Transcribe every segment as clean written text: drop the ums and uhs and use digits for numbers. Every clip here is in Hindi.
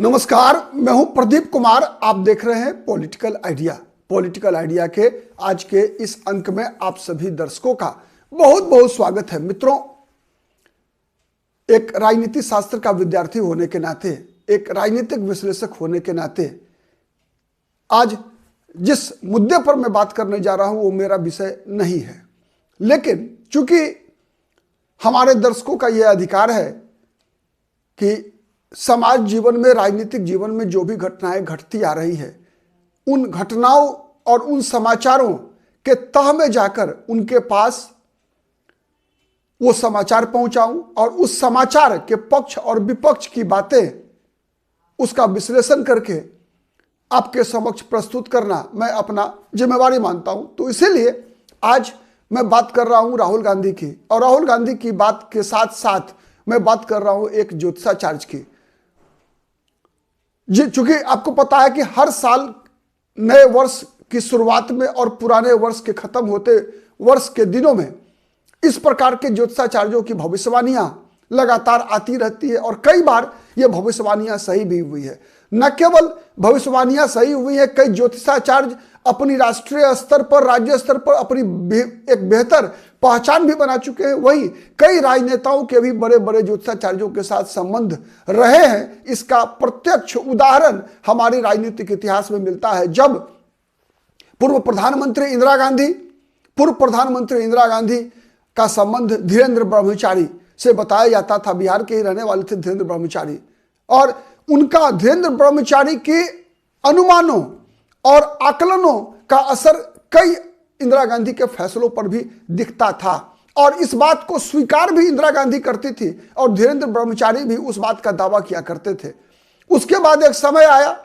नमस्कार, मैं हूं प्रदीप कुमार। आप देख रहे हैं पॉलिटिकल आइडिया। पॉलिटिकल आइडिया के आज के इस अंक में आप सभी दर्शकों का बहुत बहुत स्वागत है। मित्रों, एक राजनीति शास्त्र का विद्यार्थी होने के नाते, एक राजनीतिक विश्लेषक होने के नाते आज जिस मुद्दे पर मैं बात करने जा रहा हूं वो मेरा विषय नहीं है, लेकिन चूंकि हमारे दर्शकों का यह अधिकार है कि समाज जीवन में, राजनीतिक जीवन में जो भी घटनाएं घटती आ रही है, उन घटनाओं और उन समाचारों के तह में जाकर उनके पास वो समाचार पहुंचाऊं और उस समाचार के पक्ष और विपक्ष की बातें, उसका विश्लेषण करके आपके समक्ष प्रस्तुत करना मैं अपना जिम्मेवारी मानता हूं। तो इसीलिए आज मैं बात कर रहा हूं राहुल गांधी की, और राहुल गांधी की बात के साथ साथ मैं बात कर रहा हूं एक ज्योतिषाचार्य की। जी, चूंकि आपको पता है कि हर साल नए वर्ष की शुरुआत में और पुराने वर्ष के खत्म होते वर्ष के दिनों में इस प्रकार के ज्योतिषाचार्यों की भविष्यवाणियां लगातार आती रहती है, और कई बार ये भविष्यवाणियां सही भी हुई है। न केवल भविष्यवाणियां सही हुई है, कई ज्योतिषाचार्य अपनी राष्ट्रीय स्तर पर, राज्य स्तर पर अपनी एक बेहतर पहचान भी बना चुके हैं। वहीं कई राजनेताओं के भी बड़े बड़े ज्योतिषाचार्यों के साथ संबंध रहे हैं। इसका प्रत्यक्ष उदाहरण हमारे राजनीतिक इतिहास में मिलता है, जब पूर्व प्रधानमंत्री इंदिरा गांधी का संबंध धीरेन्द्र ब्रह्मचारी से बताया जाता था। बिहार के ही रहने वाले थे धीरेन्द्र ब्रह्मचारी, और उनका धीरेन्द्र ब्रह्मचारी के अनुमानों और आकलनों का असर कई इंदिरा गांधी के फैसलों पर भी दिखता था, और इस बात को स्वीकार भी इंदिरा गांधी करती थी और धीरेन्द्र ब्रह्मचारी भी उस बात का दावा किया करते थे। उसके बाद एक समय आया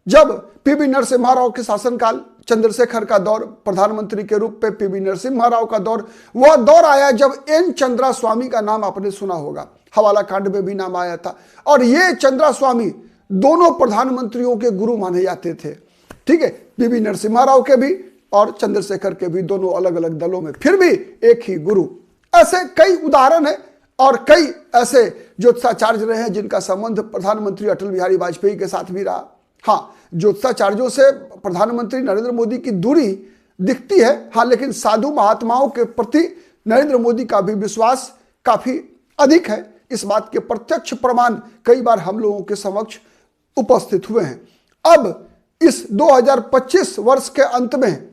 जब पीवी नरसिम्हा राव के शासनकाल, चंद्रशेखर का दौर, प्रधानमंत्री के रूप में पीवी नरसिम्हा राव का दौर, वह दौर आया जब एन चंद्रास्वामी का नाम आपने सुना होगा, हवाला कांड में भी नाम आया था। और ये चंद्रास्वामी दोनों प्रधानमंत्रियों के गुरु माने जाते थे, ठीक है, पीवी नरसिम्हा राव के भी और चंद्रशेखर के भी, दोनों अलग अलग दलों में, फिर भी एक ही गुरु। ऐसे कई उदाहरण है और कई ऐसे ज्योतिषाचार्य रहे हैं जिनका संबंध प्रधानमंत्री अटल बिहारी वाजपेयी के साथ भी रहा। हाँ, ज्योतिषाचार्यों से प्रधानमंत्री नरेंद्र मोदी की दूरी दिखती है, हाँ, लेकिन साधु महात्माओं के प्रति नरेंद्र मोदी का भी विश्वास काफी अधिक है। इस बात के प्रत्यक्ष प्रमाण कई बार हम लोगों के समक्ष उपस्थित हुए हैं। अब इस 2025 वर्ष के अंत में,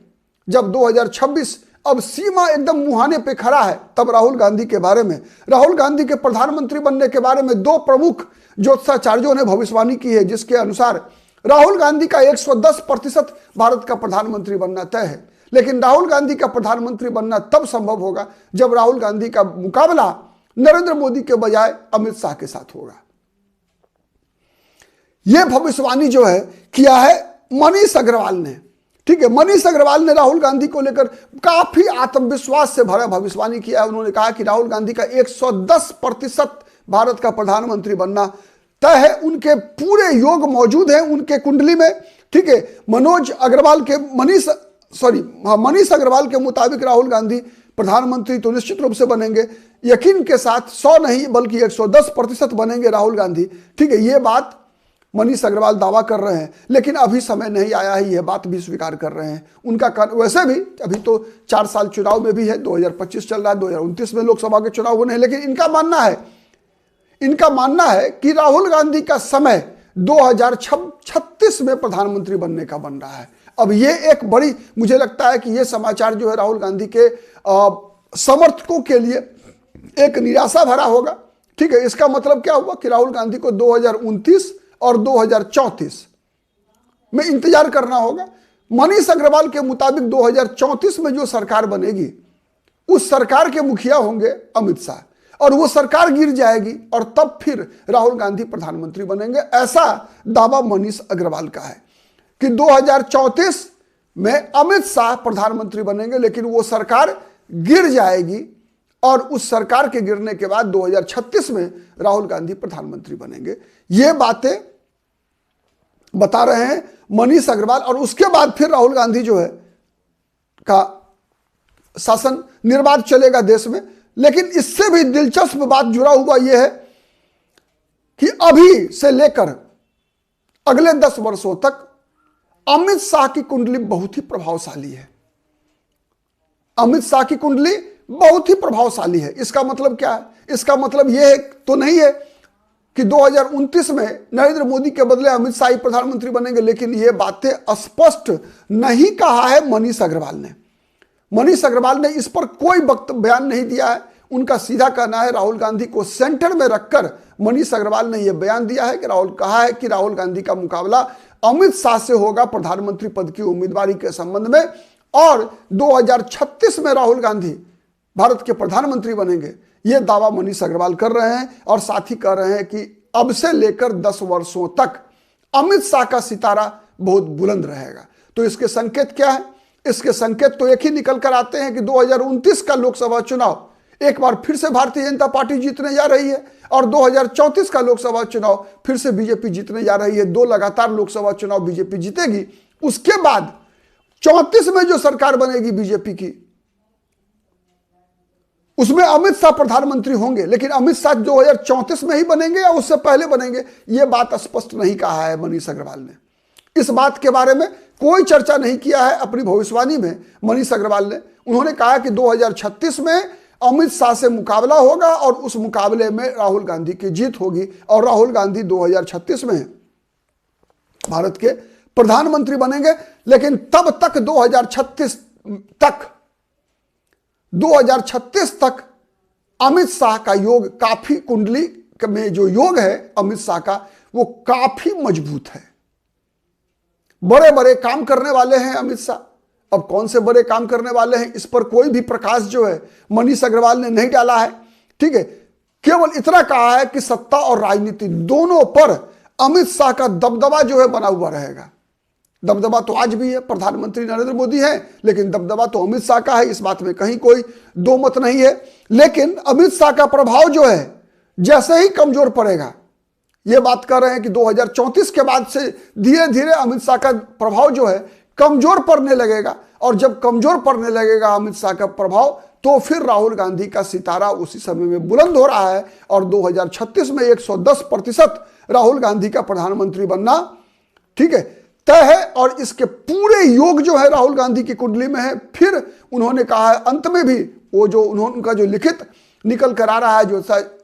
जब 2026 अब सीमा एकदम मुहाने पे खड़ा है, तब राहुल गांधी के बारे में, राहुल गांधी के प्रधानमंत्री बनने के बारे में दो प्रमुख ज्योतिषाचार्यों ने भविष्यवाणी की है, जिसके अनुसार राहुल गांधी का 110% भारत का प्रधानमंत्री बनना तय है। लेकिन राहुल गांधी का प्रधानमंत्री बनना तब संभव होगा जब राहुल गांधी का मुकाबला नरेंद्र मोदी के बजाय अमित शाह के साथ होगा। यह भविष्यवाणी जो है किया है मनीष अग्रवाल ने, ठीक है। मनीष अग्रवाल ने राहुल गांधी को लेकर काफी आत्मविश्वास से भरा भविष्यवाणी किया है। उन्होंने कहा कि राहुल गांधी का 110% भारत का प्रधानमंत्री बनना तय है। उनके पूरे योग मौजूद हैं उनके कुंडली में, ठीक है। मनीष अग्रवाल के मुताबिक राहुल गांधी प्रधानमंत्री तो निश्चित रूप से बनेंगे, यकीन के साथ 100 नहीं बल्कि 110% बनेंगे राहुल गांधी, ठीक है। ये बात मनीष अग्रवाल दावा कर रहे हैं, लेकिन अभी समय नहीं आया है, यह बात भी स्वीकार कर रहे हैं। उनका वैसे भी अभी तो 4 साल चुनाव में भी है, 2025 चल रहा है, 2029 में लोकसभा के चुनाव होने हैं, लेकिन इनका मानना है कि राहुल गांधी का समय 2036 में प्रधानमंत्री बनने का बन रहा है। अब ये एक बड़ी, मुझे लगता है कि यह समाचार जो है राहुल गांधी के समर्थकों के लिए एक निराशा भरा होगा, ठीक है। इसका मतलब क्या हुआ कि राहुल गांधी को 2029 और 2034 में इंतजार करना होगा। मनीष अग्रवाल के मुताबिक 2034 में जो सरकार बनेगी, उस सरकार के मुखिया होंगे अमित शाह, और वो सरकार गिर जाएगी और तब फिर राहुल गांधी प्रधानमंत्री बनेंगे। ऐसा दावा मनीष अग्रवाल का है कि 2034 में अमित शाह प्रधानमंत्री बनेंगे, लेकिन वो सरकार गिर जाएगी और उस सरकार के गिरने के बाद 2036 में राहुल गांधी प्रधानमंत्री बनेंगे। ये बातें बता रहे हैं मनीष अग्रवाल, और उसके बाद फिर राहुल गांधी जो है का शासन निर्बाध चलेगा देश में। लेकिन इससे भी दिलचस्प बात जुड़ा हुआ यह है कि अभी से लेकर अगले 10 वर्षों तक अमित शाह की कुंडली बहुत ही प्रभावशाली है। अमित शाह की कुंडली बहुत ही प्रभावशाली है। इसका मतलब क्या है? इसका मतलब यह तो नहीं है कि 2029 में नरेंद्र मोदी के बदले अमित शाह ही प्रधानमंत्री बनेंगे, लेकिन यह बातें स्पष्ट नहीं कहा है मनीष अग्रवाल ने। मनीष अग्रवाल ने इस पर कोई बयान नहीं दिया है। उनका सीधा कहना है, राहुल गांधी को सेंटर में रखकर मनीष अग्रवाल ने यह बयान दिया है कि राहुल गांधी का मुकाबला अमित शाह से होगा प्रधानमंत्री पद की उम्मीदवारी के संबंध में, और 2036 में राहुल गांधी भारत के प्रधानमंत्री बनेंगे। यह दावा मनीष अग्रवाल कर रहे हैं और साथ ही कह रहे हैं कि अब से लेकर 10 वर्षों तक अमित शाह का सितारा बहुत बुलंद रहेगा। तो इसके संकेत क्या है? इसके संकेत तो एक ही निकल कर आते हैं कि 2029 का लोकसभा चुनाव एक बार फिर से भारतीय जनता पार्टी जीतने जा रही है, और 2034 का लोकसभा चुनाव फिर से बीजेपी जीतने जा रही है। 2 लगातार लोकसभा चुनाव बीजेपी जीतेगी। उसके बाद 34 में जो सरकार बनेगी बीजेपी की, उसमें अमित शाह प्रधानमंत्री होंगे। लेकिन अमित शाह 2034 में ही बनेंगे या उससे पहले बनेंगे, यह बात स्पष्ट नहीं कहा है मनीष अग्रवाल ने। इस बात के बारे में कोई चर्चा नहीं किया है अपनी भविष्यवाणी में मनीष अग्रवाल ने। उन्होंने कहा कि 2036 में अमित शाह से मुकाबला होगा और उस मुकाबले में राहुल गांधी की जीत होगी, और राहुल गांधी 2036 में भारत के प्रधानमंत्री बनेंगे। लेकिन तब तक 2036 तक अमित शाह का योग काफी, कुंडली में जो योग है अमित शाह का, वो काफी मजबूत है। बड़े बड़े काम करने वाले हैं अमित शाह। अब कौन से बड़े काम करने वाले हैं, इस पर कोई भी प्रकाश जो है मनीष अग्रवाल ने नहीं डाला है। ठीक है, केवल इतना कहा है कि सत्ता और राजनीति दोनों पर अमित शाह का दबदबा जो है बना हुआ रहेगा। दबदबा तो आज भी है, प्रधानमंत्री नरेंद्र मोदी है, लेकिन दबदबा तो अमित शाह का है, इस बात में कहीं कोई दो मत नहीं है। लेकिन अमित शाह का प्रभाव जो है जैसे ही कमजोर पड़ेगा, ये बात कर रहे हैं कि 2034 के बाद से धीरे धीरे अमित शाह का प्रभाव जो है कमजोर पड़ने लगेगा, और जब कमजोर पड़ने लगेगा अमित शाह का प्रभाव, तो फिर राहुल गांधी का सितारा उसी समय में बुलंद हो रहा है, और 2036 में 110% राहुल गांधी का प्रधानमंत्री बनना, ठीक है, तय है। और इसके पूरे योग जो है राहुल गांधी की कुंडली में है। फिर उन्होंने कहा है अंत में भी, वो जो उनका जो लिखित निकल कर आ रहा है, जो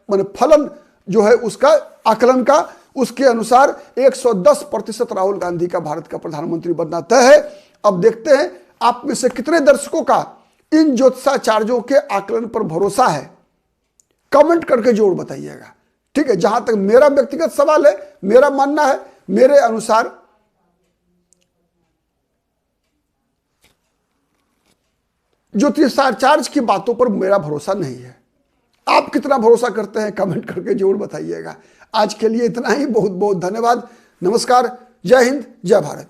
माने फलन जो है उसका आकलन का, उसके अनुसार 110% राहुल गांधी का भारत का प्रधानमंत्री बनना तय है। अब देखते हैं आप में से कितने दर्शकों का इन ज्योतिषाचार्यों के आकलन पर भरोसा है, कमेंट करके जरूर बताइएगा। ठीक है, जहां तक मेरा व्यक्तिगत सवाल है, मेरा मानना है, मेरे अनुसार ज्योतिषाचार्य की बातों पर मेरा भरोसा नहीं है। आप कितना भरोसा करते हैं, कमेंट करके जरूर बताइएगा। आज के लिए इतना ही, बहुत बहुत धन्यवाद। नमस्कार, जय हिंद, जय भारत।